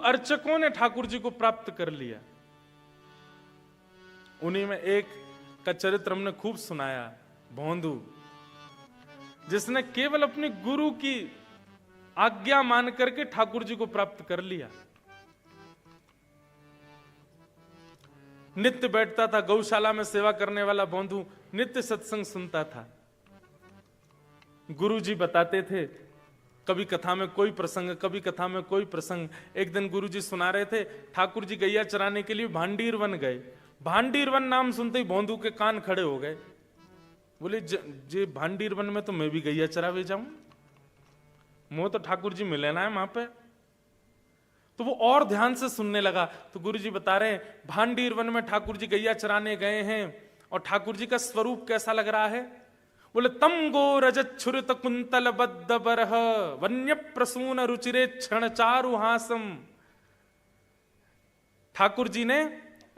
अर्चकों ने ठाकुर जी को प्राप्त कर लिया। उन्हीं में एक का चरित्र हमने खूब सुनाया, भोंदू, जिसने केवल अपने गुरु की आज्ञा मान करके ठाकुर जी को प्राप्त कर लिया। नित्य बैठता था गौशाला में सेवा करने वाला भोंदू, नित्य सत्संग सुनता था। गुरु जी बताते थे, कभी कथा में कोई प्रसंग, कभी कथा में कोई प्रसंग। एक दिन गुरु जी सुना रहे थे, ठाकुर जी गैया चराने के लिए भांडीर वन गए। भांडीर वन नाम सुनते ही भोंदू के कान खड़े हो गए। बोले जे भांडीर वन में तो मैं भी गैया चरावे जाऊं, मुझे तो ठाकुर जी मिले ना है वहां पे। तो वो और ध्यान से सुनने लगा। तो गुरु जी बता रहे हैं, भांडीर वन में ठाकुर जी गैया चराने गए हैं और ठाकुर जी का स्वरूप कैसा लग रहा है। बोले तम गो रजत छुरित कुंतल बद्ध बरह वन्य प्रसून रुचिरे क्षण चारु हासम। ठाकुर जी ने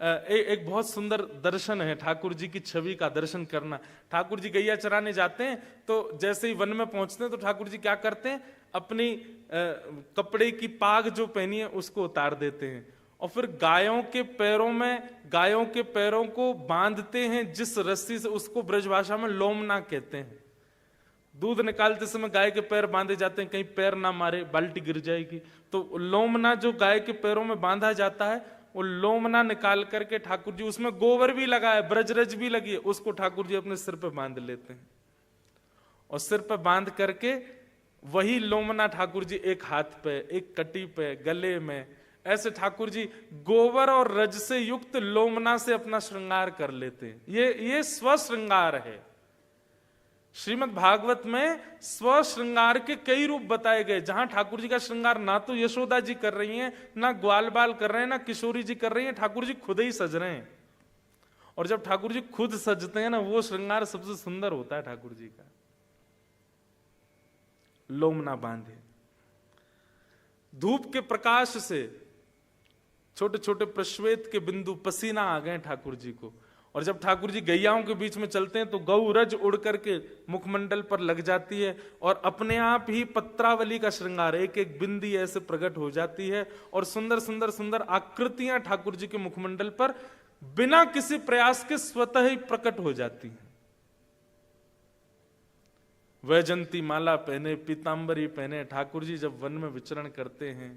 एक बहुत सुंदर दर्शन है, ठाकुर जी की छवि का दर्शन करना। ठाकुर जी गैया चराने जाते हैं तो जैसे ही वन में पहुंचते हैं तो ठाकुर जी क्या करते हैं, अपनी कपड़े की पाग जो पहनी है उसको उतार देते हैं और फिर गायों के पैरों में, गायों के पैरों को बांधते हैं जिस रस्सी से, उसको ब्रजभाषा में लोमना कहते हैं। दूध निकालते समय गाय के पैर बांधे जाते हैं, कहीं पैर ना मारे, बाल्टी गिर जाएगी। तो लोमना जो गाय के पैरों में बांधा जाता है, वो लोमना निकाल करके ठाकुर जी, उसमें गोबर भी लगा है, ब्रजरज भी लगी है, उसको ठाकुर जी अपने सिर पे बांध लेते हैं और सिर पे बांध करके वही लोमना ठाकुर जी एक हाथ पे, एक कटी पे, गले में, ऐसे ठाकुर जी गोबर और रज से युक्त लोमना से अपना श्रृंगार कर लेते हैं। ये स्व श्रृंगार है। श्रीमद् भागवत में स्व श्रृंगार के कई रूप बताए गए, जहां ठाकुर जी का श्रृंगार ना तो यशोदा जी कर रही हैं, ना ग्वाल बाल कर रहे हैं, ना किशोरी जी कर रही हैं, ठाकुर जी खुद ही सज रहे हैं। और जब ठाकुर जी खुद सजते हैं ना, वो श्रृंगार सबसे सुंदर होता है ठाकुर जी का। लोमना बांधे, धूप के प्रकाश से छोटे छोटे प्रश्वेत के बिंदु पसीना आ गए ठाकुर जी को। और जब ठाकुर जी गैयाओं के बीच में चलते हैं तो गौरज उड़ करके मुखमंडल पर लग जाती है और अपने आप ही पत्रावली का श्रृंगार, एक एक बिंदी ऐसे प्रकट हो जाती है और सुंदर सुंदर सुंदर आकृतियां ठाकुर जी के मुखमंडल पर बिना किसी प्रयास के स्वतः ही प्रकट हो जाती हैं। वैजंती माला पहने, पीतांबरी पहने ठाकुर जी जब वन में विचरण करते हैं।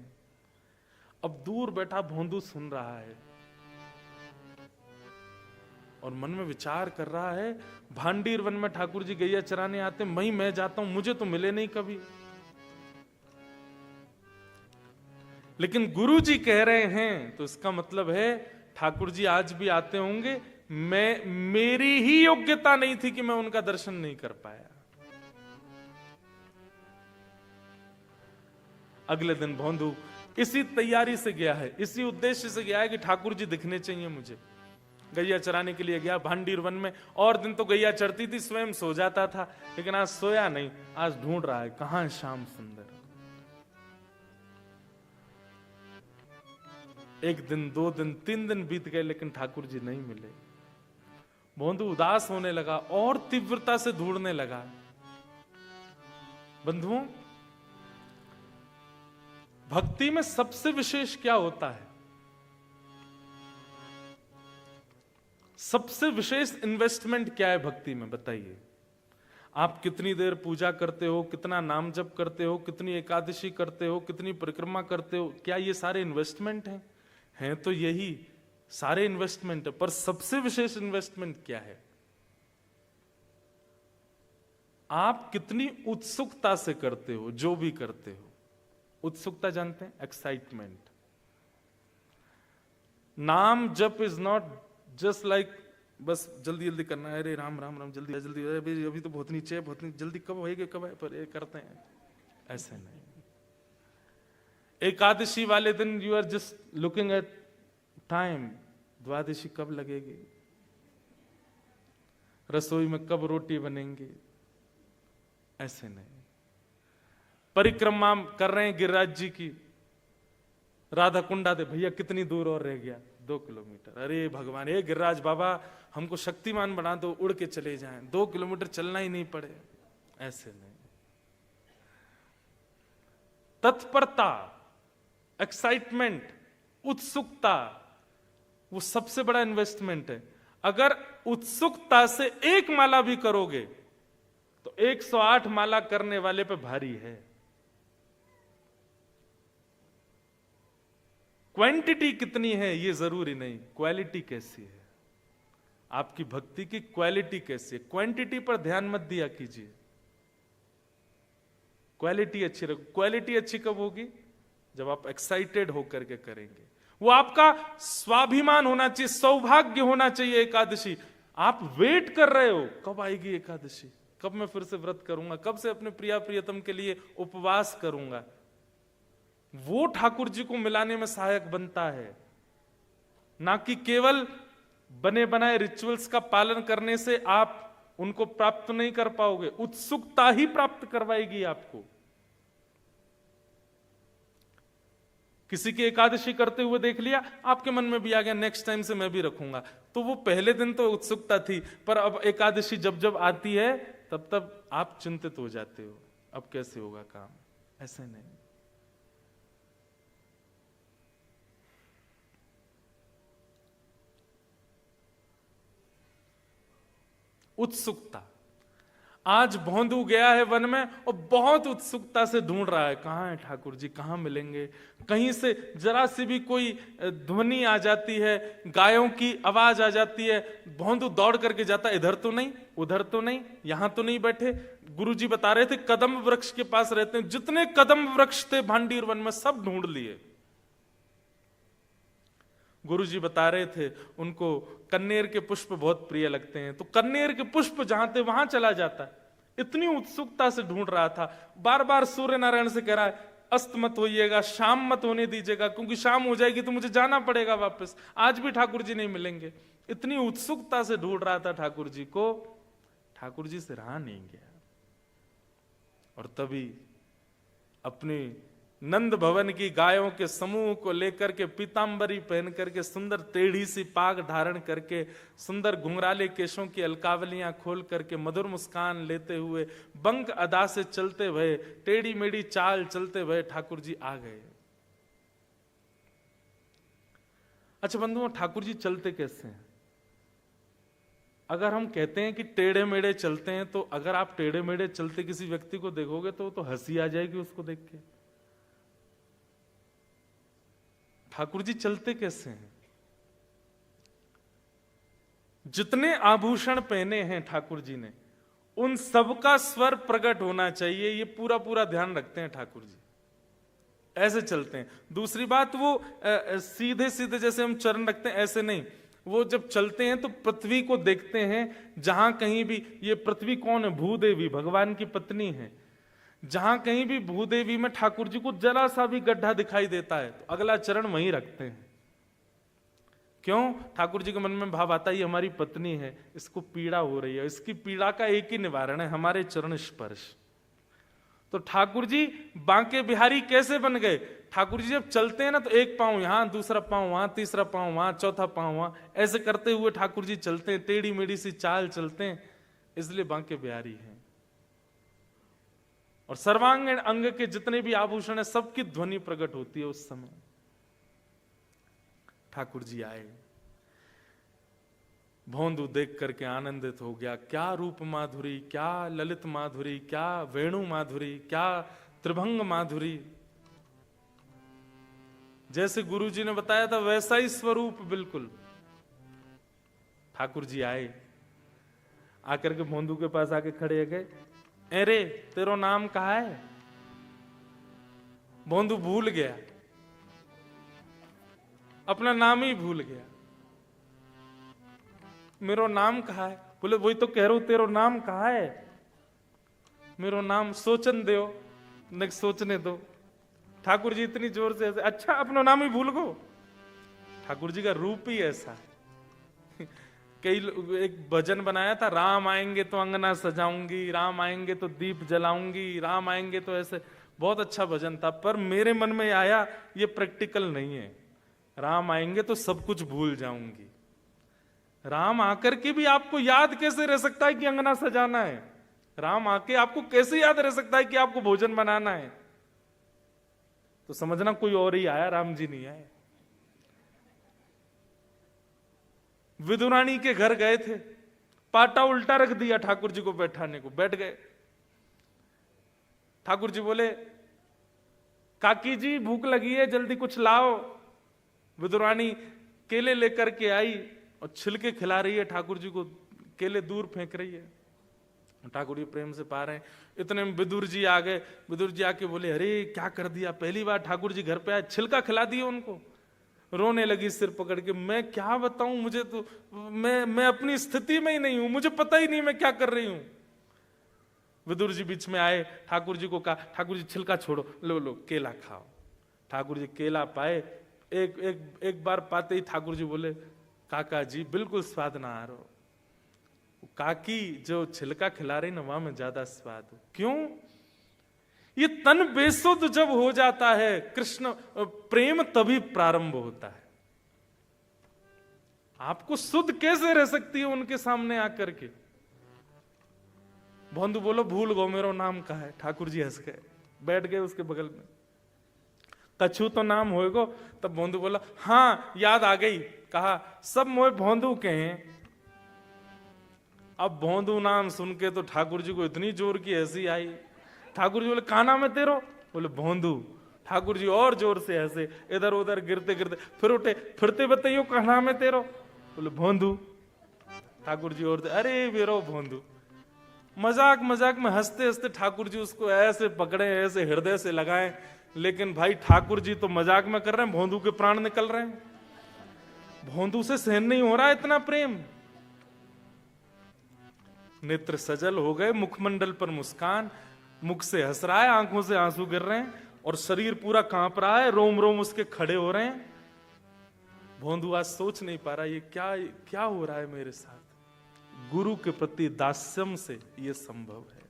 अब दूर बैठा भोंदू सुन रहा है और मन में विचार कर रहा है, भांडीर वन में ठाकुर जी गैया चराने आते, मैं जाता हूं, मुझे तो मिले नहीं कभी। लेकिन गुरु जी कह रहे हैं तो इसका मतलब है ठाकुर जी आज भी आते होंगे। मेरी ही योग्यता नहीं थी कि मैं उनका दर्शन नहीं कर पाया। अगले दिन भोंदू इसी तैयारी से गया है, इसी उद्देश्य से गया है कि ठाकुर जी दिखने चाहिए मुझे। गैया चराने के लिए गया भांडीर वन में। और दिन तो गैया चरती थी, स्वयं सो जाता था, लेकिन आज सोया नहीं, आज ढूंढ रहा है कहां है श्याम सुंदर। एक दिन, 2 दिन, 3 दिन बीत गए, लेकिन ठाकुर जी नहीं मिले। भोंदू उदास होने लगा और तीव्रता से ढूंढने लगा। बंधुओं, भक्ति में सबसे विशेष क्या होता है? सबसे विशेष इन्वेस्टमेंट क्या है भक्ति में, बताइए। आप कितनी देर पूजा करते हो, कितना नाम जप करते हो, कितनी एकादशी करते हो, कितनी परिक्रमा करते हो, क्या ये सारे इन्वेस्टमेंट हैं? हैं तो यही सारे इन्वेस्टमेंट है, पर सबसे विशेष इन्वेस्टमेंट क्या है? आप कितनी उत्सुकता से करते हो जो भी करते हो। उत्सुकता जानते हैं? एक्साइटमेंट। नाम जप इज नॉट जस्ट लाइक बस जल्दी जल्दी करना है, अरे राम राम राम, जल्दी जल्दी, अभी तो बहुत नीचे है, बहुत जल्दी कब होएगा, कब है, पर ये करते हैं। ऐसे नहीं। एकादशी वाले दिन you are just looking at time, Dwadashi कब लगेगी, रसोई में कब रोटी बनेंगी। ऐसे नहीं। परिक्रमा कर रहे हैं गिरिराज जी की, राधा कुंडा दे, भैया कितनी दूर और रह गया, 2 किलोमीटर। अरे भगवान, हे गिरिराज बाबा, हमको शक्तिमान बना दो, उड़ के चले जाएं, 2 किलोमीटर चलना ही नहीं पड़े। ऐसे नहीं। तत्परता, एक्साइटमेंट, उत्सुकता, वो सबसे बड़ा इन्वेस्टमेंट है। अगर उत्सुकता से एक माला भी करोगे तो 108 माला करने वाले पे भारी है। क्वांटिटी कितनी है ये जरूरी नहीं, क्वालिटी कैसी है, आपकी भक्ति की क्वालिटी कैसी है। क्वांटिटी पर ध्यान मत दिया कीजिए, क्वालिटी अच्छी रखो। क्वालिटी अच्छी कब होगी? जब आप एक्साइटेड होकर के करेंगे। वो आपका स्वाभिमान होना चाहिए, सौभाग्य होना चाहिए। एकादशी आप वेट कर रहे हो, कब आएगी एकादशी, कब मैं फिर से व्रत करूंगा, कब से अपने प्रिया प्रियतम के लिए उपवास करूंगा। वो ठाकुर जी को मिलाने में सहायक बनता है, ना कि केवल बने बनाए रिचुअल्स का पालन करने से आप उनको प्राप्त नहीं कर पाओगे। उत्सुकता ही प्राप्त करवाएगी आपको। किसी की एकादशी करते हुए देख लिया, आपके मन में भी आ गया नेक्स्ट टाइम से मैं भी रखूंगा, तो वो पहले दिन तो उत्सुकता थी, पर अब एकादशी जब जब आती है तब तब आप चिंतित हो जाते हो, अब कैसे होगा काम। ऐसे नहीं। उत्सुकता। आज भोंदू गया है वन में और बहुत उत्सुकता से ढूंढ रहा है, कहां है ठाकुर जी, कहां मिलेंगे। कहीं से जरा सी भी कोई ध्वनि आ जाती है, गायों की आवाज आ जाती है, भोंदू दौड़ करके जाता, इधर तो नहीं, उधर तो नहीं, यहां तो नहीं बैठे। गुरुजी बता रहे थे कदम वृक्ष के पास रहते हैं, जितने कदम वृक्ष थे भांडीर वन में सब ढूंढ लिए। गुरुजी बता रहे थे उनको कन्नेर के पुष्प बहुत प्रिय लगते हैं, तो कन्नेर के पुष्प जहां थे वहां चला जाता। इतनी उत्सुकता से ढूंढ रहा था, बार बार सूर्य नारायण से कह रहा है अस्त मत होइएगा, शाम मत होने दीजिएगा, क्योंकि शाम हो जाएगी तो मुझे जाना पड़ेगा वापस, आज भी ठाकुर जी नहीं मिलेंगे। इतनी उत्सुकता से ढूंढ रहा था ठाकुर जी को, ठाकुर जी से रहा नहीं गया। और तभी अपनी नंद भवन की गायों के समूह को लेकर के पीतांबरी पहन करके, सुंदर टेढ़ी सी पाग धारण करके, सुंदर घुंघराले केशों की अलकावलियां खोल करके, मधुर मुस्कान लेते हुए, बंक अदा से चलते हुए, टेढ़ी मेढ़ी चाल चलते हुए ठाकुर जी आ गए। अच्छा बंधुओं, ठाकुर जी चलते कैसे हैं? अगर हम कहते हैं कि टेढ़े मेढ़े चलते हैं, तो अगर आप टेढ़े मेढ़े चलते किसी व्यक्ति को देखोगे तो हंसी आ जाएगी उसको देख के। ठाकुर जी चलते कैसे हैं? जितने आभूषण पहने हैं ठाकुर जी ने, उन सबका स्वर प्रकट होना चाहिए, ये पूरा पूरा ध्यान रखते हैं ठाकुर जी, ऐसे चलते हैं। दूसरी बात, वो सीधे सीधे जैसे हम चरण रखते हैं ऐसे नहीं, वो जब चलते हैं तो पृथ्वी को देखते हैं। जहां कहीं भी, ये पृथ्वी कौन है? भूदेवी, भगवान की पत्नी है। जहां कहीं भी भूदेवी में ठाकुर जी को जरा सा भी गड्ढा दिखाई देता है तो अगला चरण वहीं रखते हैं। क्यों? ठाकुर जी के मन में भाव आता है ये हमारी पत्नी है, इसको पीड़ा हो रही है, इसकी पीड़ा का एक ही निवारण है, हमारे चरण स्पर्श। तो ठाकुर जी बांके बिहारी कैसे बन गए? ठाकुर जी जब चलते हैं ना तो एक पांव यहां, दूसरा पांव वहां, तीसरा पांव वहां, चौथा पांव वहां, ऐसे करते हुए ठाकुर जी चलते हैं, टेढ़ी मेढ़ी सी चाल चलते हैं, इसलिए बांके बिहारी हैं। और सर्वांगीण अंग के जितने भी आभूषण है सबकी ध्वनि प्रकट होती है उस समय। ठाकुर जी आए, भोंदू देख करके आनंदित हो गया। क्या रूप माधुरी, क्या ललित माधुरी, क्या वेणु माधुरी, क्या त्रिभंग माधुरी। जैसे गुरुजी ने बताया था वैसा ही स्वरूप बिल्कुल। ठाकुर जी आए, आकर के भोंदू के पास आके खड़े गए, अरे तेरो नाम कहा है? भोंदू भूल गया, अपना नाम ही भूल गया। मेरो नाम कहा है? बोले वही तो कह रहा हूं, तेरो नाम कहा है? मेरो नाम सोचन दो, न सोचने दो। ठाकुर जी इतनी जोर से, अच्छा अपना नाम ही भूल गो। ठाकुर जी का रूप ही ऐसा है। कई एक भजन बनाया था, राम आएंगे तो अंगना सजाऊंगी, राम आएंगे तो दीप जलाऊंगी, राम आएंगे तो ऐसे, बहुत अच्छा भजन था। पर मेरे मन में आया ये प्रैक्टिकल नहीं है। राम आएंगे तो सब कुछ भूल जाऊंगी। राम आकर के भी आपको याद कैसे रह सकता है कि अंगना सजाना है? राम आके आपको कैसे याद रह सकता है कि आपको भोजन बनाना है? तो तो समझना कोई और ही आया, राम जी नहीं आए। विदुरानी के घर गए थे, पाटा उल्टा रख दिया ठाकुर जी को बैठाने को, बैठ गए। ठाकुर जी बोले, काकी जी भूख लगी है, जल्दी कुछ लाओ। विदुरानी केले लेकर के आई और छिलके खिला रही है ठाकुर जी को, केले दूर फेंक रही है। ठाकुर जी प्रेम से पा रहे हैं। इतने में विदुर जी आ गए। विदुर जी आके बोले, अरे क्या कर दिया, पहली बार ठाकुर जी घर पे आए, छिलका खिला दिया उनको। रोने लगी सिर पकड़ के, मैं क्या बताऊं, मुझे तो मैं अपनी स्थिति में ही नहीं हूं, मुझे पता ही नहीं मैं क्या कर रही हूं। विदुर जी बीच में आए, ठाकुर जी को कहा, ठाकुर जी छिलका छोड़ो, लो लो केला खाओ। ठाकुर जी केला पाए, एक बार पाते ही ठाकुर जी बोले, काका जी बिल्कुल स्वाद ना आ रहा। काकी जो छिलका खिला रही ना, वहां में ज्यादा स्वाद हो। क्यों? ये तन बेसुध जब हो जाता है, कृष्ण प्रेम तभी प्रारंभ होता है। आपको शुद्ध कैसे रह सकती है उनके सामने आकर के? भोंदू बोलो, भूल गो मेरो नाम का है। ठाकुर जी हंस गए, बैठ गए उसके बगल में। कछु तो नाम होएगो। तब भोंदू बोला, हाँ याद आ गई। कहा, सब मोए भोंदू के हैं। अब भोंदू नाम सुन के तो ठाकुर जी को इतनी जोर की हंसी आई। ठाकुर जी बोले, कहा नाम है तेरो? बोले, भोंदू। ठाकुर जी और जोर से हंसे, इधर उधर गिरते गिरते फिर उठे, फिरते बताइयो कहा नाम है तेरो? बोले, भोंदू। ठाकुर जी और, अरे मेरो भोंदू। मजाक मजाक में हंसते हंसते ठाकुर जी उसको ऐसे पकड़े, ऐसे हृदय से लगाए। लेकिन भाई ठाकुर जी तो मजाक में कर रहे हैं, भोंदू के प्राण निकल रहे हैं। भोंदू से सहन नहीं हो रहा इतना प्रेम। नेत्र सजल हो गए, मुखमंडल पर मुस्कान, मुख से हंस रहा है, आंखों से आंसू गिर रहे हैं और शरीर पूरा कांप रहा है, रोम रोम उसके खड़े हो रहे हैं। भोंदू आज सोच नहीं पा रहा, ये क्या हो रहा है मेरे साथ। गुरु के प्रति दास्यम से यह संभव है।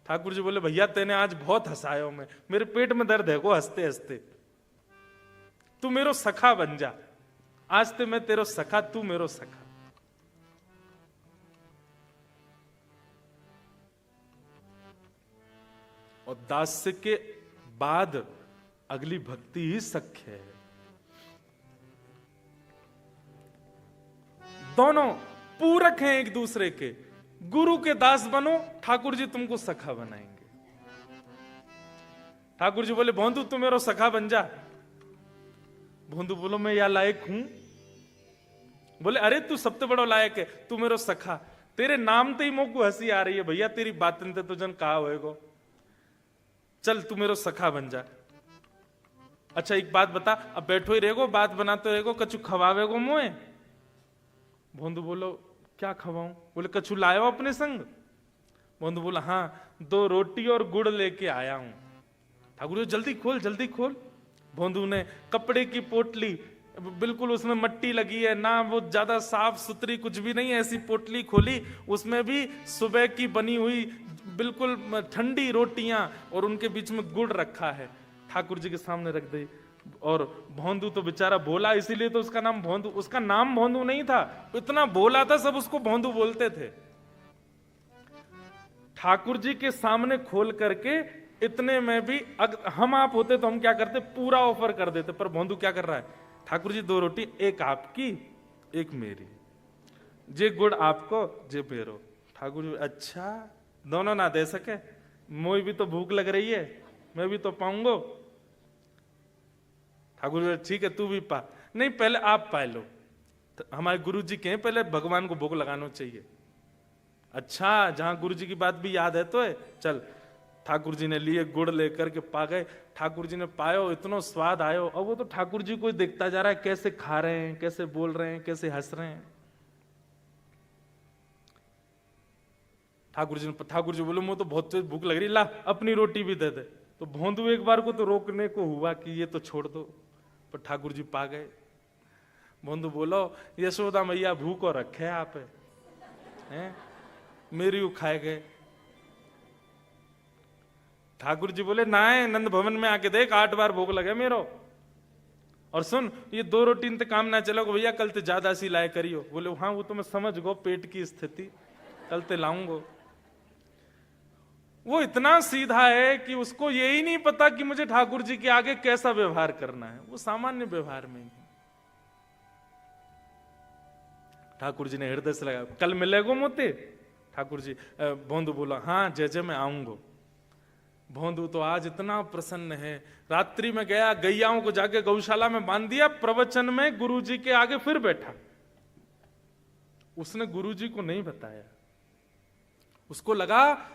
ठाकुर जी बोले, भैया तेने आज बहुत हंसायो, मैं मेरे पेट में दर्द है को हंसते हंसते। तू मेरो सखा बन जा, आज ते मैं तेरो सखा, तू मेरो सखा। और दास्य के बाद अगली भक्ति ही सख्य है। दोनों पूरक हैं एक दूसरे के। गुरु के दास बनो, ठाकुर जी तुमको सखा बनाएंगे। ठाकुर जी बोले, भोंदू तू मेरो सखा बन जा। भोंदू बोलो, मैं या लायक हूं? बोले, अरे तू सबसे बड़ा लायक है, तू मेरो सखा। तेरे नाम ते ही मोको हंसी आ रही है भैया, तेरी बातन ते तो जन कहा होएगो। चल तू मेरो सखा बन जा। अच्छा एक बात बता, अब बैठो ही रहेगो, बात बनाते रहेगो, कछु खवावेगो मोए? भोंदू बोलो, क्या खवाऊं? बोले, कछु लायो अपने संग? भोंदू बोला, हाँ 2 रोटी और गुड़ लेके आया हूं। ठाकुर जी, जल्दी खोल जल्दी खोल। भोंदू ने कपड़े की पोटली, बिल्कुल उसमें मट्टी लगी है ना, वो ज्यादा साफ सुथरी कुछ भी नहीं, ऐसी पोटली खोली, उसमें भी सुबह की बनी हुई बिल्कुल ठंडी रोटियां और उनके बीच में गुड़ रखा है। ठाकुर जी के सामने रख दी। और भोंदू तो बेचारा भोला, इसीलिए तो उसका नाम भोंदू, उसका नाम भोंदू नहीं था, इतना भोला था सब उसको भोंदू बोलते थे। ठाकुर जी के सामने खोल करके, इतने में भी हम आप होते तो हम क्या करते, पूरा ऑफर कर देते। पर भोंदू क्या कर रहा है, ठाकुर जी 2 रोटी, एक आपकी एक मेरी, जे गुड़ आपको जे मेरो। ठाकुर जी, अच्छा दोनों ना दे सके, मोई भी तो भूख लग रही है, मैं भी तो पाऊंगो। ठाकुर जी, ठीक है तू भी पा। नहीं पहले आप पा लो, तो हमारे गुरु जी के पहले भगवान को भोग लगाना चाहिए। अच्छा जहां गुरु जी की बात भी याद है तो है, चल। ठाकुर जी ने लिए, गुड़ लेकर के पा गए। ठाकुर जी ने पायो, इतना स्वाद आयो। और वो तो ठाकुर जी को ही देखता जा रहा है, कैसे खा रहे हैं, कैसे बोल रहे हैं, कैसे हंस रहे हैं। ठाकुर जी बोले, मुझे तो बहुत तेज भूख लग रही, ला अपनी रोटी भी दे दे। तो भोंदू एक बार को तो रोकने को हुआ कि ये तो छोड़ दो, पर ठाकुर जी पा गए। भोंदू बोलो, यशोदा मैया भूखो रखे आप हैं, मेरी खाए गए। ठाकुर जी बोले, ना नंद भवन में आके देख, 8 बार भोग लगे मेरो। और सुन, ये 2 रोटी इंत काम ना चलोगे भैया, कल ते ज्यादा सी लाए करियो। बोले, हाँ वो तो मैं समझ गो पेट की स्थिति, कल ते लाऊंगो। वो इतना सीधा है कि उसको यही नहीं पता कि मुझे ठाकुर जी के आगे कैसा व्यवहार करना है, वो सामान्य व्यवहार में ही। ठाकुर जी ने हृदय से लगा, कल मिलेगो मोते? ठाकुर जी भोंदू बोला, हाँ जय जय मैं आऊंगा। भोंदू तो आज इतना प्रसन्न है, रात्रि में गया, गैयाओं को जाके गौशाला में बांध दिया, प्रवचन में गुरु जी के आगे फिर बैठा। उसने गुरु जी को नहीं बताया, उसको लगा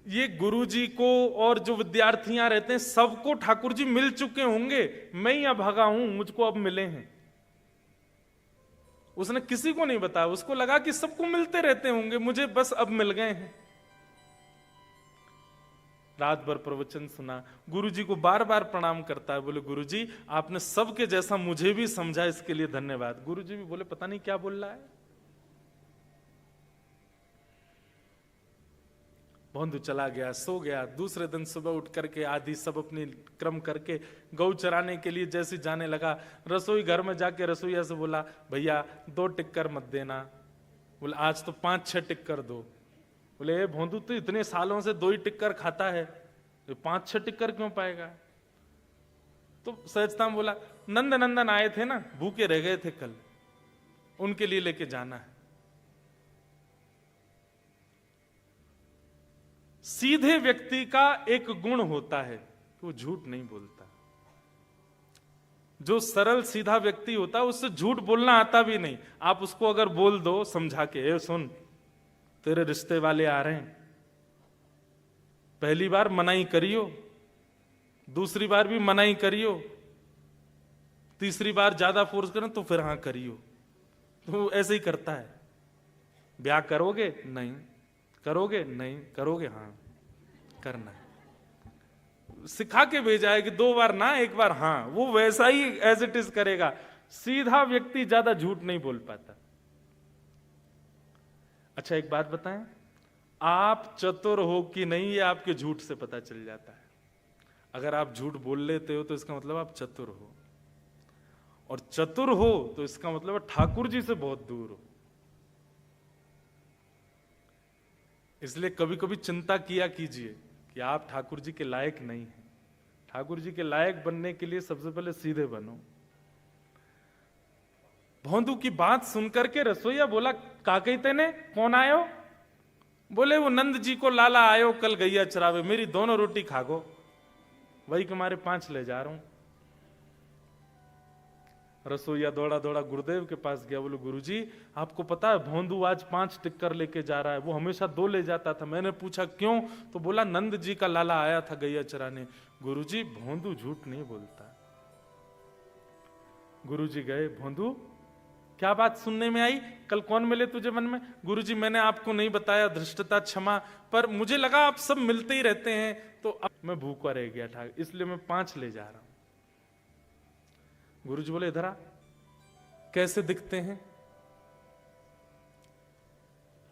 ये गुरु जी को और जो विद्यार्थियां रहते हैं सबको ठाकुर जी मिल चुके होंगे, मैं ही अभागा हूं, मुझको अब मिले हैं। उसने किसी को नहीं बताया, उसको लगा कि सबको मिलते रहते होंगे, मुझे बस अब मिल गए हैं। रात भर प्रवचन सुना, गुरु जी को बार बार प्रणाम करता है, बोले गुरु जी आपने सबके जैसा मुझे भी समझा, इसके लिए धन्यवाद। गुरु जी भी बोले पता नहीं क्या बोल रहा है। भोंदू चला गया, सो गया। दूसरे दिन सुबह उठ करके आदि सब अपनी क्रम करके गौ चराने के लिए जैसे जाने लगा, रसोई घर में जाके रसोईया से बोला, भैया 2 टिक्कर मत देना। बोले आज तो 5-6 टिक्कर दो। बोले भोंदू तो इतने सालों से 2 ही टिक्कर खाता है, 5-6 टिक्कर क्यों पाएगा? तो सहजता में बोला, नंद नंदन आए थे ना, भूखे रह गए थे कल, उनके लिए लेके जाना है। सीधे व्यक्ति का एक गुण होता है कि वो झूठ नहीं बोलता। जो सरल सीधा व्यक्ति होता है उससे झूठ बोलना आता भी नहीं। आप उसको अगर बोल दो समझा के, ए सुन तेरे रिश्ते वाले आ रहे हैं, पहली बार मनाई करियो, दूसरी बार भी मनाई करियो, तीसरी बार ज्यादा फोर्स करें तो फिर हाँ करियो। तो ऐसे ही करता है। ब्याह करोगे? नहीं। करोगे? नहीं। करोगे? हाँ करना है। सिखा के भेजा है कि 2 बार ना 1 बार हाँ, वो वैसा ही एज इट इज करेगा। सीधा व्यक्ति ज्यादा झूठ नहीं बोल पाता। अच्छा एक बात बताएं, आप चतुर हो कि नहीं ये आपके झूठ से पता चल जाता है। अगर आप झूठ बोल लेते हो तो इसका मतलब आप चतुर हो, और चतुर हो तो इसका मतलब ठाकुर जी से बहुत दूर हो। इसलिए कभी कभी चिंता किया कीजिए कि आप ठाकुर जी के लायक नहीं हैं। ठाकुर जी के लायक बनने के लिए सबसे पहले सीधे बनो। भोंदू की बात सुनकर के रसोईया बोला, का कहते ने कौन आयो? बोले वो नंद जी को लाला आयो कल गैया चरावे, मेरी 2 रोटी खागो, वही के मारे 5 ले जा रहा हूं। रसोईया दौड़ा दौड़ा गुरुदेव के पास गया, बोले गुरुजी आपको पता है भोंदू आज 5 टिक्कर लेके जा रहा है, वो हमेशा 2 ले जाता था। मैंने पूछा क्यों? तो बोला नंद जी का लाला आया था गैया चराने। गुरुजी भोंदू झूठ नहीं बोलता। गुरुजी गए, भोंदू क्या बात सुनने में आई? कल कौन मिले तुझे मन में? गुरुजी मैंने आपको नहीं बताया, धृष्टता क्षमा, पर मुझे लगा आप सब मिलते ही रहते हैं तो अब मैं भूखा रह गया था, इसलिए मैं 5 ले जा रहा हूं। गुरुजी बोले इधर आ, कैसे दिखते हैं?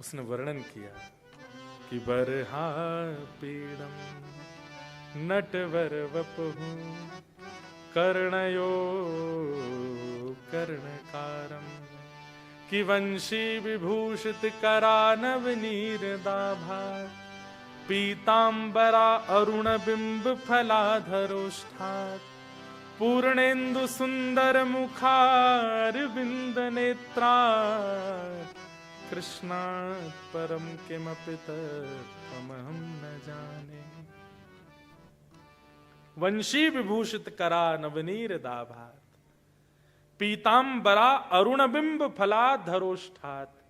उसने वर्णन किया कि बरहा पीड़म नटवर वपुः कर्णयो कर्णकारम कि वंशी विभूषित करानव नीरदाभा पीतांबरा अरुण बिंब फलाधरोष्ठात् पूर्णेन्दु सुंदर मुखार बिंद नेत्रा कृष्णात् परम किमपि तत्त्वमहं न जाने। वंशी विभूषित करा नवनीर दाभात पीतांबरा अरुणबिंब फलाधरोष्ठात्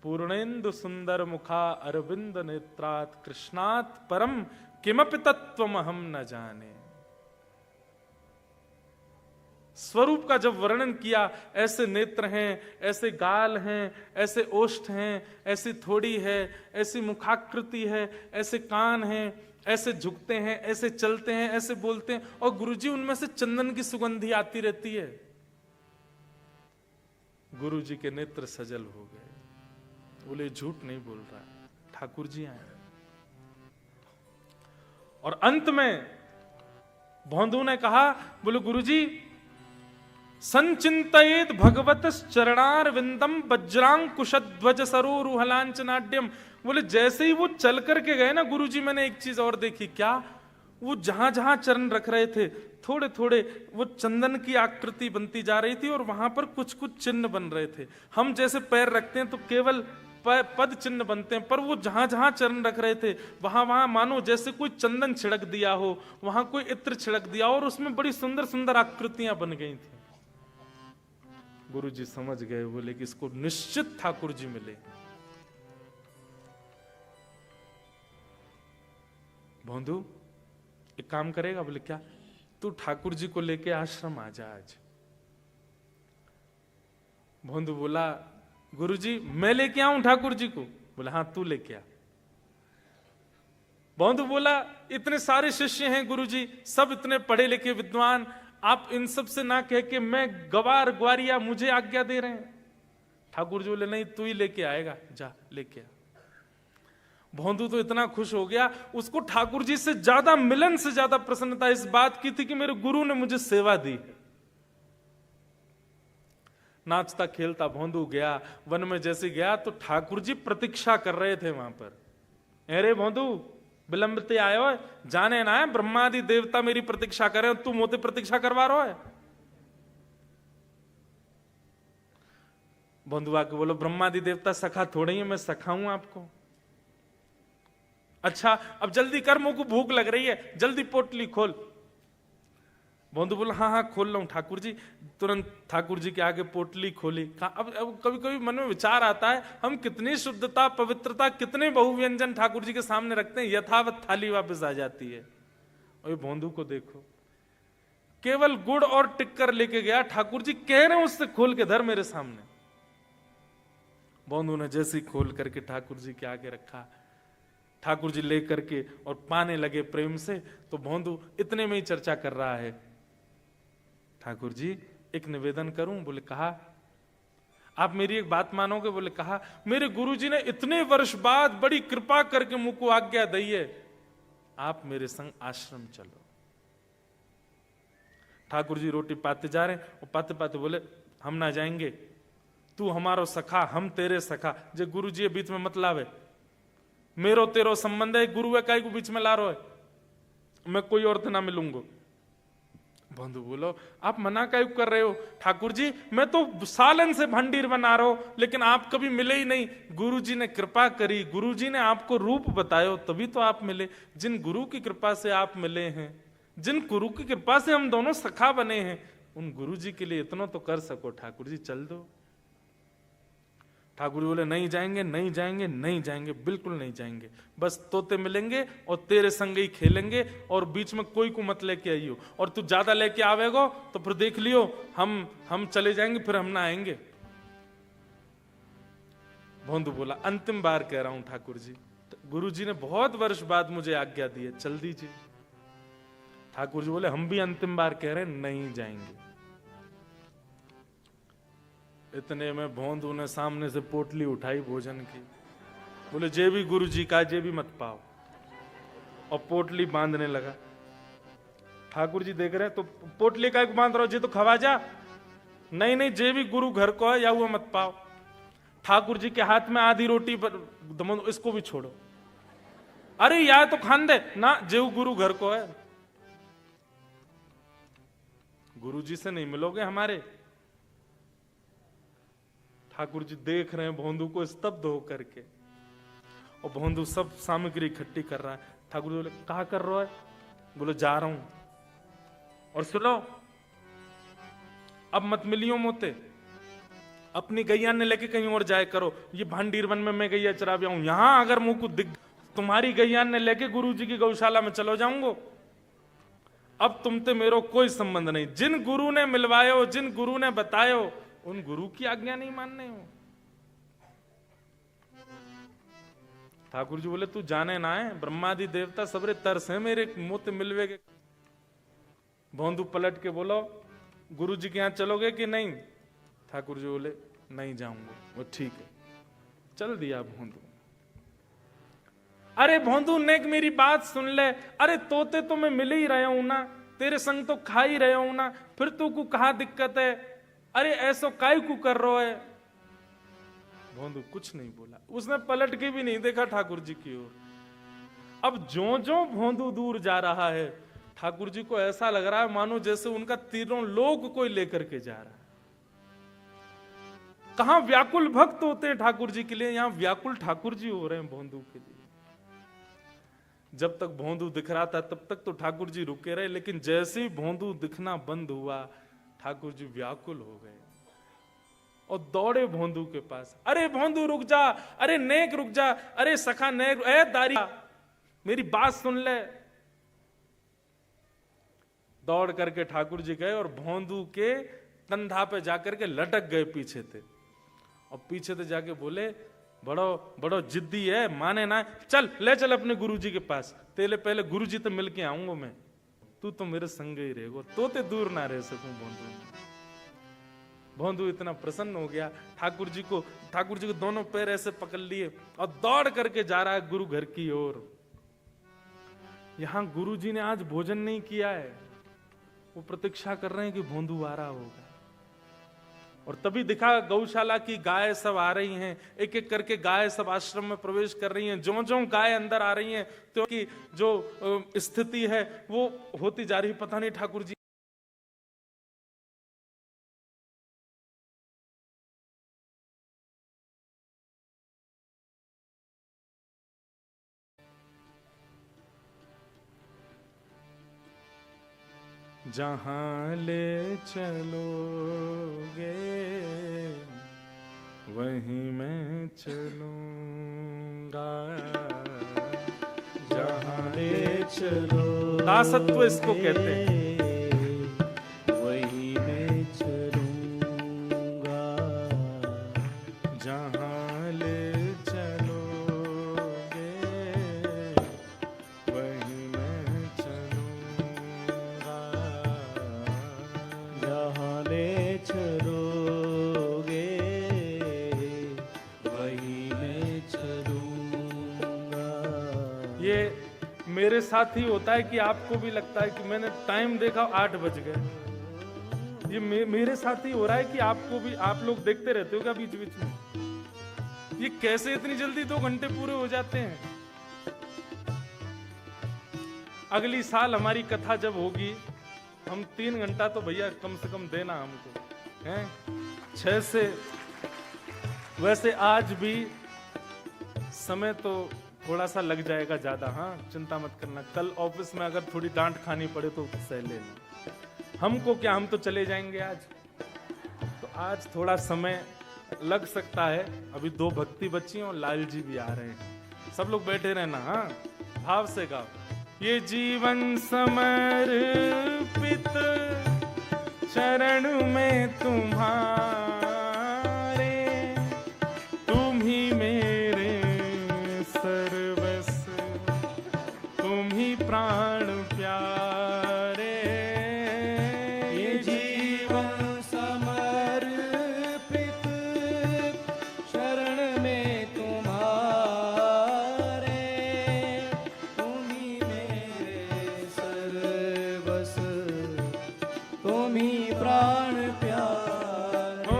पूर्णेन्दु सुंदर मुखा अरविंद नेत्रात् कृष्णात् परम किमपि तत्त्वमहं न जाने। स्वरूप का जब वर्णन किया, ऐसे नेत्र हैं, ऐसे गाल हैं, ऐसे ओष्ठ हैं, ऐसी थोड़ी है, ऐसी मुखाकृति है, ऐसे कान हैं, ऐसे झुकते हैं, ऐसे चलते हैं, ऐसे बोलते हैं, और गुरुजी उनमें से चंदन की सुगंधी आती रहती है। गुरुजी के नेत्र सजल हो गए, बोले झूठ नहीं बोल रहा, ठाकुर जी आए। और अंत में भोंदू ने कहा, बोले गुरुजी संचिंतयेत भगवत चरणार विंदम वज्रांकुश ध्वज सरोरुहलांचनाड्यम बोले जैसे ही वो चल करके गए ना गुरुजी, मैंने एक चीज और देखी। क्या? वो जहां जहां चरण रख रहे थे, थोड़े थोड़े वो चंदन की आकृति बनती जा रही थी और वहां पर कुछ कुछ चिन्ह बन रहे थे। हम जैसे पैर रखते हैं तो केवल पद चिन्ह बनते हैं, पर वो जहां जहां चरण रख रहे थे वहां वहां मानो जैसे कोई चंदन छिड़क दिया हो, वहां कोई इत्र छिड़क दिया और उसमें बड़ी सुंदर सुंदर आकृतियां बन गई थी। गुरुजी समझ गए, बोले कि इसको निश्चित ठाकुर जी मिले। भोंदू एक काम करेगा? बोले क्या? तू ठाकुर जी को लेके आश्रम आ जा आज। भोंदू बोला गुरुजी मैं लेके आऊं ठाकुर जी को? बोला हाँ तू लेके आ। भोंदू बोला इतने सारे शिष्य हैं गुरुजी, सब इतने पढ़े लिखे विद्वान, आप इन सब से ना कह के मैं गवार ग्वारिया मुझे आज्ञा दे रहे हैं। ठाकुर जी बोले नहीं तू ही लेके आएगा, जा लेके आ। भोंदू तो इतना खुश हो गया, उसको ठाकुर जी से ज्यादा, मिलन से ज्यादा प्रसन्नता इस बात की थी कि मेरे गुरु ने मुझे सेवा दी। नाचता खेलता भोंदू गया, वन में जैसे गया तो ठाकुर जी प्रतीक्षा कर रहे थे वहां पर। अरे भोंदू विलंबते आयो है, जाने ना है ब्रह्मादि देवता मेरी प्रतीक्षा करे, तू मोते प्रतीक्षा करवा रहा है। भोंदू आके बोलो ब्रह्मादि देवता सखा थोड़े ही, मैं सखाऊं आपको। अच्छा अब जल्दी कर, मुझको भूख लग रही है, जल्दी पोटली खोल। भोंदू बोला हाँ हाँ खोल रहा हूं ठाकुर जी। तुरंत ठाकुर जी के आगे पोटली खोली। अब कभी कभी मन में विचार आता है, हम कितनी शुद्धता पवित्रता, कितने बहुव्यंजन ठाकुर जी के सामने रखते हैं, यथावत थाली वापस आ जाती है। और भोंदू को देखो, केवल गुड़ और टिक्कर लेके गया, ठाकुर जी कह रहे हैं उससे खोल के धर मेरे सामने। भोंदू ने जैसे ही खोल करके ठाकुर जी के आगे रखा, ठाकुर जी ले करके और पाने लगे प्रेम से। तो भोंदू इतने में ही चर्चा कर रहा है, ठाकुर जी एक निवेदन करूं? बोले कहा। आप मेरी एक बात मानोगे? बोले कहा। मेरे गुरुजी ने इतने वर्ष बाद बड़ी कृपा करके मुझको आज्ञा दी है, आप मेरे संग आश्रम चलो। ठाकुर जी रोटी पाते जा रहे हैं और पाते पाते बोले हम ना जाएंगे, तू हमारो सखा हम तेरे सखा। जे गुरु जी बीच में मत लावे, मेरो तेरो संबंध है, गुरु है काई को बीच में ला रहा है, मैं कोई और ना मिलूंगा। बंधु बोलो आप मना काहे कर रहे हो? ठाकुर जी मैं तो सालन से भंडीर बना रहा हूं, लेकिन आप कभी मिले ही नहीं। गुरु जी ने कृपा करी, गुरु जी ने आपको रूप बतायो तभी तो आप मिले। जिन गुरु की कृपा से आप मिले हैं, जिन गुरु की कृपा से हम दोनों सखा बने हैं, उन गुरु जी के लिए इतना तो कर सको। ठाकुर जी चल दो। ठाकुर जी बोले नहीं जाएंगे नहीं जाएंगे नहीं जाएंगे, बिल्कुल नहीं जाएंगे। बस तोते मिलेंगे और तेरे संग ही खेलेंगे और बीच में कोई को मत लेके आइयो, और तू ज्यादा लेके आवेगो तो फिर देख लियो हम चले जाएंगे, फिर हम ना आएंगे। भोंदू बोला अंतिम बार कह रहा हूं ठाकुर जी, गुरु जी ने बहुत वर्ष बाद मुझे आज्ञा दी है, चल दीजिए। ठाकुर जी बोले हम भी अंतिम बार कह रहे हैं, नहीं जाएंगे। इतने में भोंदू ने सामने से पोटली उठाई भोजन की, बोले जे भी गुरु जी का जे भी मत पाओ, और पोटली बांधने लगा। ठाकुर जी देख रहे हैं तो पोटली का बांध रहा हो जी, तो खवा जा। नहीं नहीं जे भी गुरु घर को है या हुआ मत पाओ। ठाकुर जी के हाथ में आधी रोटी पर, इसको भी छोड़ो। अरे या तो खान दे ना, जेव गुरु घर को है। गुरु जी से नहीं मिलोगे हमारे। ठाकुर जी देख रहे हैं भोंदू को स्तब्ध होकर के, और भोंदू सब सामग्री इकट्ठी कर रहा है। ठाकुर जी बोले कहा कर रहा है? बोले जा रहा हूं। और सुनो अब मत मिलियो मोते, अपनी गैया ने लेके कहीं और जाए करो। ये भांडीर वन में मैं गैया चरा भी आऊं, यहां अगर मुंह को दिख तुम्हारी गैया ने लेके गुरु जी की गौशाला में चलो जाऊंगो। अब तुमसे मेरो कोई संबंध नहीं। जिन गुरु ने मिलवायो, जिन गुरु ने बतायो, उन गुरु की आज्ञा नहीं मानने हो। ठाकुर जी बोले तू जाने ना है, ब्रह्मादि देवता सबरे तरस है मेरे मोते मिलवे के। भोंदू पलट के बोलो गुरु जी के यहां चलोगे कि नहीं? ठाकुर जी बोले नहीं जाऊंगा। वो ठीक है, चल दिया भोंदू। अरे भोंदू नेक मेरी बात सुन ले, अरे तोते तो मैं मिल ही रहा हूं ना, तेरे संग तो खा ही रहा हूं ना, फिर तू को कहा दिक्कत है? अरे ऐसो काय को कर रहा है? भोंदू कुछ नहीं बोला, उसने पलट के भी नहीं देखा ठाकुर जी की ओर। अब ज्यों ज्यों भोंदू दूर जा रहा है, ठाकुर जी को ऐसा लग रहा है मानो जैसे उनका तीनों लोग कोई लेकर के जा रहा है। कहां व्याकुल भक्त होते हैं ठाकुर जी के लिए, यहां व्याकुल ठाकुर जी हो रहे हैं भोंदू के लिए। जब तक भोंदू दिख रहा था तब तक तो ठाकुर जी रुके रहे, लेकिन जैसे ही भोंदू दिखना बंद हुआ ठाकुर जी व्याकुल हो गए और दौड़े भोंदू के पास। अरे भोंदू रुक जा, अरे नेक रुक जा, अरे सखा नेक, ए दारी मेरी बात सुन ले। दौड़ करके ठाकुर जी गए और भोंदू के कंधा पे जाकर के लटक गए पीछे थे, और पीछे से जाके बोले बड़ो बड़ो जिद्दी है, माने ना, चल ले चल अपने गुरुजी के पास, तेरे पहले गुरुजी तो मिल के आऊंगा मैं, तू तो मेरे संग ही रहेगा, तो ते दूर ना रह सकूं। भोंदू इतना प्रसन्न हो गया, ठाकुर जी को दोनों पैर ऐसे पकड़ लिए और दौड़ करके जा रहा है गुरु घर की ओर। यहां गुरुजी ने आज भोजन नहीं किया है, वो प्रतीक्षा कर रहे हैं कि भोंदू आ रहा होगा। और तभी दिखा गौशाला की गाय सब आ रही हैं, एक एक करके गाय सब आश्रम में प्रवेश कर रही हैं। ज्यों ज्यों गाय अंदर आ रही हैं तो की जो स्थिति है वो होती जा रही, पता नहीं ठाकुर जी जहां ले चलोगे वहीं मैं चलूंगा, जहां ले चलो, दासत्व इसको कहते हैं। वहीं मैं चलूंगा, जहां ले चलोगे वहीं मैं चलूंगा, जहां ले चलोगे वहीं मैं चलूंगा। ये मेरे साथ ही होता है कि आपको भी लगता है कि मैंने टाइम देखा 8 बज गए। ये मेरे साथ ही हो रहा है कि आपको भी, आप लोग देखते रहते हो क्या बीच बीच में, ये कैसे इतनी जल्दी 2 घंटे पूरे हो जाते हैं। अगली साल हमारी कथा जब होगी, हम 3 घंटा तो भैया कम से कम देना हमको, हैं 6 से। वैसे आज भी समय तो थोड़ा सा लग जाएगा ज्यादा, हाँ चिंता मत करना। कल ऑफिस में अगर थोड़ी डांट खानी पड़े तो सह लेना, हमको क्या, हम तो चले जाएंगे आज। तो आज थोड़ा समय लग सकता है। अभी 2 भक्ति बच्ची और लाल जी भी आ रहे हैं, सब लोग बैठे रहना, हाँ भाव से गाओ। ये जीवन समर्पित चरण में तुम्हारे, तुम ही मेरे सर्वस्व, तुम ही प्राण प्यारे। ये जीवन समर्पित शरण में तुम्हारे, तुम ही मेरे सर्वस्व, तुम ही प्राण प्यारे। ओ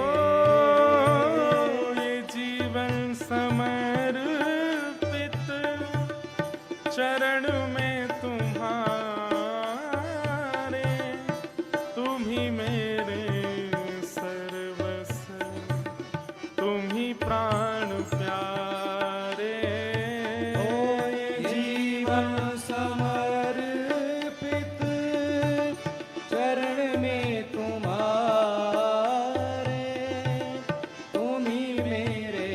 ये जीवन समर्पित चरण में तुम्हारे, तुम ही मेरे सर्वस्व, तुम ही प्राण प्यारे। ओ ये जीवन समर्पित चरण में तुम्हारे, तुम ही मेरे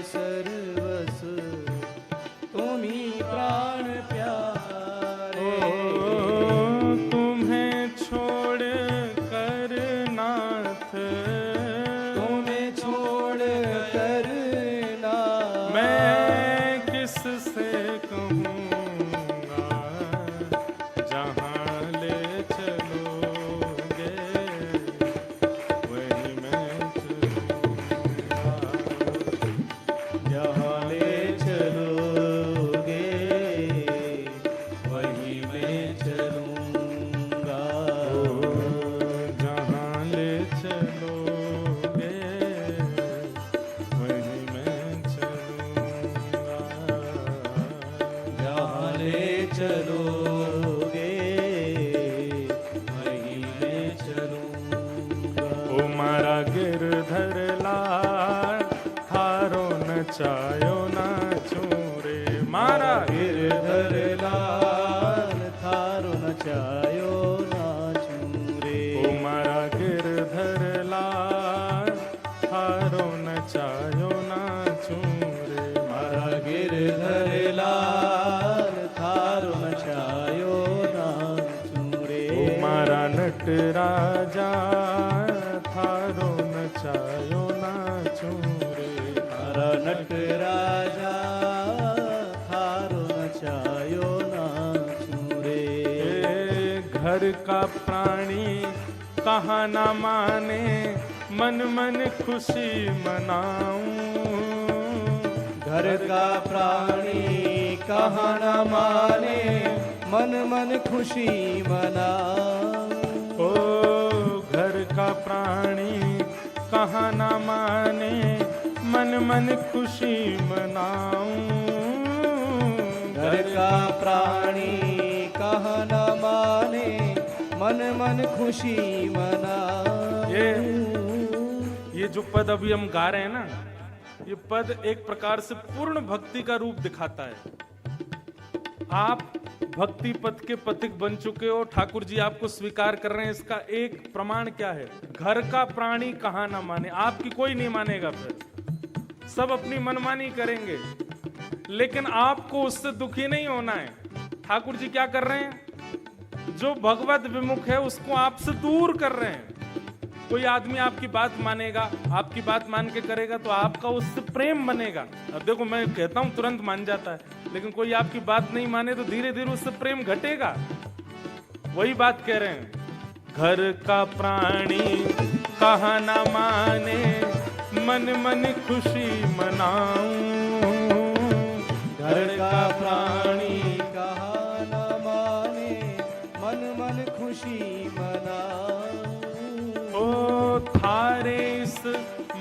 सर्वस्व, तुम ही प्राण प्यारे। तुम्हें छोड़ कर नाथ, तुम्हें छोड़ कर ना मैं किससे कहूँगा, जहाँ ले चलोगे वहीं मैं चलूँगा, जहाँ ले चलोगे वहीं मैं चलूंगा। जहाँ ले चलोगे वहीं नचायो नाचूं रे मारा गिरधर लाल थारो नचायो नाचूं रे ओ मारा गिरधर लाल थारो नचायो नाचूं रे मारा गिरधर लाल थारो नचायो नाचूं रे ओ मारा नट राजा थारो नचायो नाचूं रे मारा नट राजा थारो नचायो नाचूं रे घर का प्राणी कहाँ ना माने मन मन खुशी मनाऊं घर का प्राणी कहाँ न माने मन मन खुशी मना ओ घर का प्राणी कहाँ ना माने मन मन खुशी मनाऊं घर का प्राणी कहाँ न माने मन मन खुशी मना ये जो पद अभी हम गा रहे हैं ना, ये पद एक प्रकार से पूर्ण भक्ति का रूप दिखाता है। आप भक्ति पथ के पथिक बन चुके हो, ठाकुर जी आपको स्वीकार कर रहे हैं। इसका एक प्रमाण क्या है? घर का प्राणी कहाँ ना माने, आपकी कोई नहीं मानेगा, फिर सब अपनी मनमानी करेंगे, लेकिन आपको उससे दुखी नहीं होना है। ठाकुर जी क्या कर रहे हैं? जो भगवत विमुख है उसको आपसे दूर कर रहे हैं। कोई आदमी आपकी बात मानेगा, आपकी बात मान के करेगा तो आपका उससे प्रेम बनेगा। अब देखो, मैं कहता हूं तुरंत मान जाता है, लेकिन कोई आपकी बात नहीं माने तो धीरे धीरे उससे प्रेम घटेगा। वही बात कह रहे हैं, घर का प्राणी कहाँ ना माने मन मन खुशी मनाऊं। घर का प्राणी कहाँ न माने मन मन खुशी मना ओ थारे इस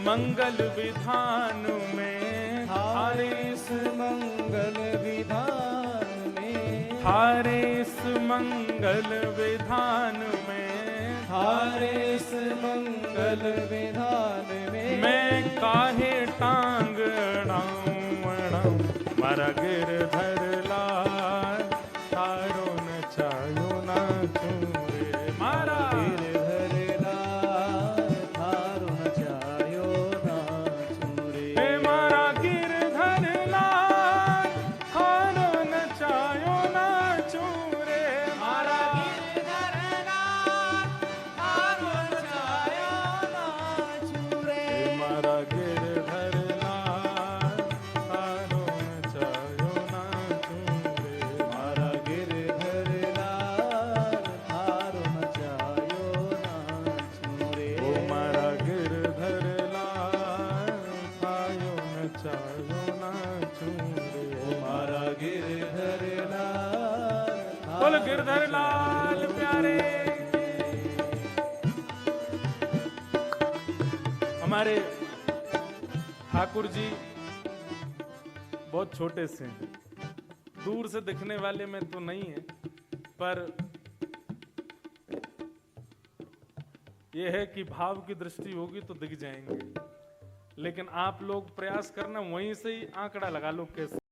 मंगल विधान में, थारे इस मंगल विधान में, थारे इस मंगल विधान में, थारे इस मंगल विधान में मैं काहे टांग अड़ाऊं अड़ाऊं। मारा गिरधर लाल थारो नचायो नाचूं रे मारा गिरधर लाल थारो नचायो नाचूं रे हे मारा गिरधर लाल थारो नचायो नाचूं रे मारा गिरधर लाल थारो नचायो नाचूं रे हे मारा गिरधर लाल थारो नचायो नाचूं रे मारा गिरधर लाल थारो नचायो नाचूं रे ओ मारा गिरधर लाल थायो नचायो नाचूं रे मारा गिरधर लाल बोल गिरधर लाल प्यारे। हमारे ठाकुर जी बहुत छोटे से हैं, दूर से दिखने वाले में तो नहीं है, पर यह है कि भाव की दृष्टि होगी तो दिख जाएंगे। लेकिन आप लोग प्रयास करना, वहीं से ही आंकड़ा लगा लो कैसे